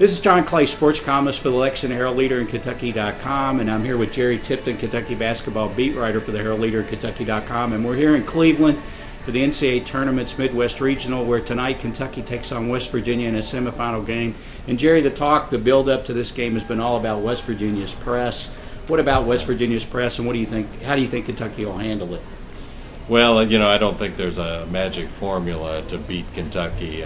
This is John Clay, sports columnist for the Lexington Herald-Leader and Kentucky.com, and I'm here with Jerry Tipton, Kentucky basketball beat writer for the Herald-Leader and Kentucky.com, and we're here in Cleveland for the NCAA Tournament's Midwest Regional, where tonight Kentucky takes on West Virginia in a semifinal game. And Jerry, the build-up to this game has been all about West Virginia's press. What about West Virginia's press, and what do you think? How do you think Kentucky will handle it? Well, I don't think there's a magic formula to beat Kentucky.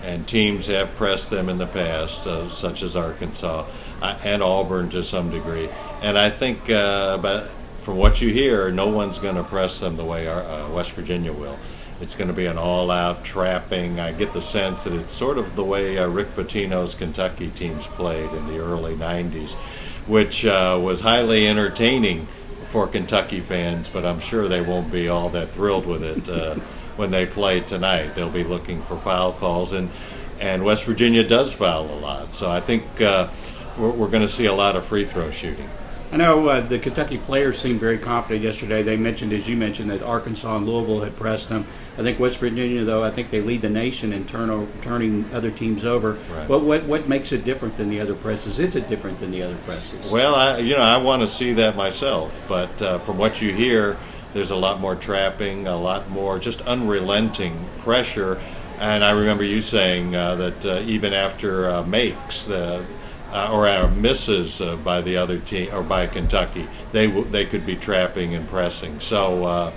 And teams have pressed them in the past, such as Arkansas and Auburn to some degree. And I think, but from what you hear, no one's going to press them the way West Virginia will. It's going to be an all-out trapping. I get the sense that it's sort of the way Rick Pitino's Kentucky teams played in the early 90s, which was highly entertaining for Kentucky fans, but I'm sure they won't be all that thrilled with it. When they play tonight, they'll be looking for foul calls, and West Virginia does foul a lot. So I think we're going to see a lot of free throw shooting. I know the Kentucky players seemed very confident yesterday. They mentioned, as you mentioned, that Arkansas and Louisville had pressed them. I think West Virginia, though, I think they lead the nation in turning other teams over. Right. What makes it different than the other presses? Is it different than the other presses? Well, I want to see that myself, but from what you hear, there's a lot more trapping, a lot more just unrelenting pressure. And I remember you saying that even after makes or misses by the other team or by Kentucky, they could be trapping and pressing. So,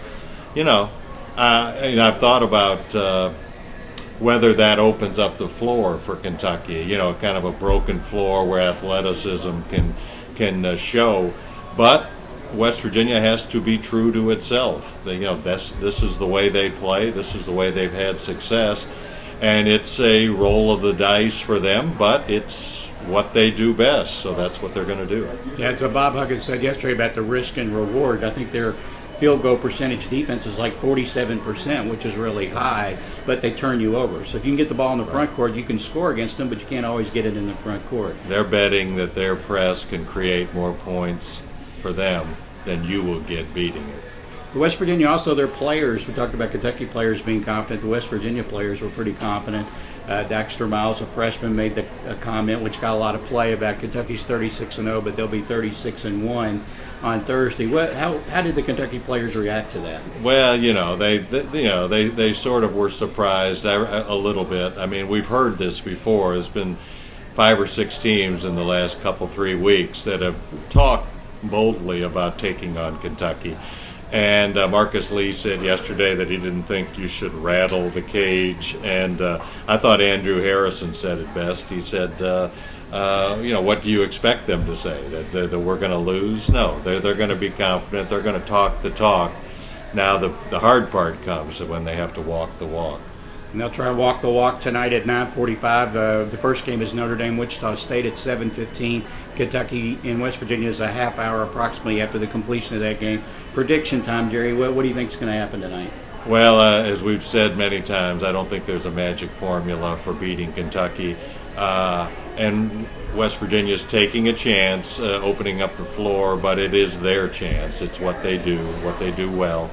I've thought about whether that opens up the floor for Kentucky. Kind of a broken floor where athleticism can show, but West Virginia has to be true to itself. This is the way they play. This is the way they've had success, and it's a roll of the dice for them. But it's what they do best, so that's what they're going to do. Yeah, it's what Bob Huggins said yesterday about the risk and reward. I think their field goal percentage defense is like 47%, which is really high, but they turn you over. So if you can get the ball in the front court, you can score against them, but you can't always get it in the front court. They're betting that their press can create more points for them than you will get beating it. The West Virginia, also their players, we talked about Kentucky players being confident. The West Virginia players were pretty confident. Daxter Miles, a freshman, made a comment which got a lot of play about Kentucky's 36-0, but they'll be 36-1 on Thursday. How did the Kentucky players react to that? Well, they sort of were surprised a little bit. I mean, we've heard this before. There's been 5 or 6 teams in the last 3 weeks that have talked boldly about taking on Kentucky. And Marcus Lee said yesterday that he didn't think you should rattle the cage. And I thought Andrew Harrison said it best. He said, what do you expect them to say? That we're going to lose? No, they're going to be confident. They're going to talk the talk. Now the hard part comes when they have to walk the walk. And they'll try to walk the walk tonight at 9:45. The first game is Notre Dame, Wichita State at 7:15. Kentucky and West Virginia is a half hour approximately after the completion of that game. Prediction time, Jerry. What do you think is going to happen tonight? Well, as we've said many times, I don't think there's a magic formula for beating Kentucky. And West Virginia's taking a chance, opening up the floor, but it is their chance. It's what they do well.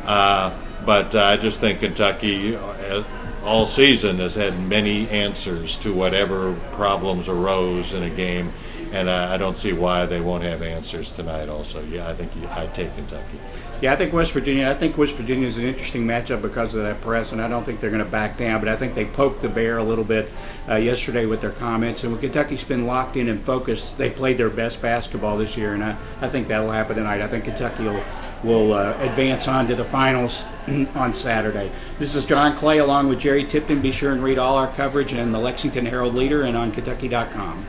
But I just think Kentucky all season has had many answers to whatever problems arose in a game, and I don't see why they won't have answers tonight also. Yeah, I think I'd take Kentucky. Yeah, I think West Virginia is an interesting matchup because of that press, and I don't think they're going to back down, but I think they poked the bear a little bit yesterday with their comments. And when Kentucky's been locked in and focused, they played their best basketball this year, and I think that'll happen tonight. I think Kentucky will advance on to the finals on Saturday. This is John Clay along with Jerry Tipton. Be sure and read all our coverage in the Lexington Herald-Leader and on Kentucky.com.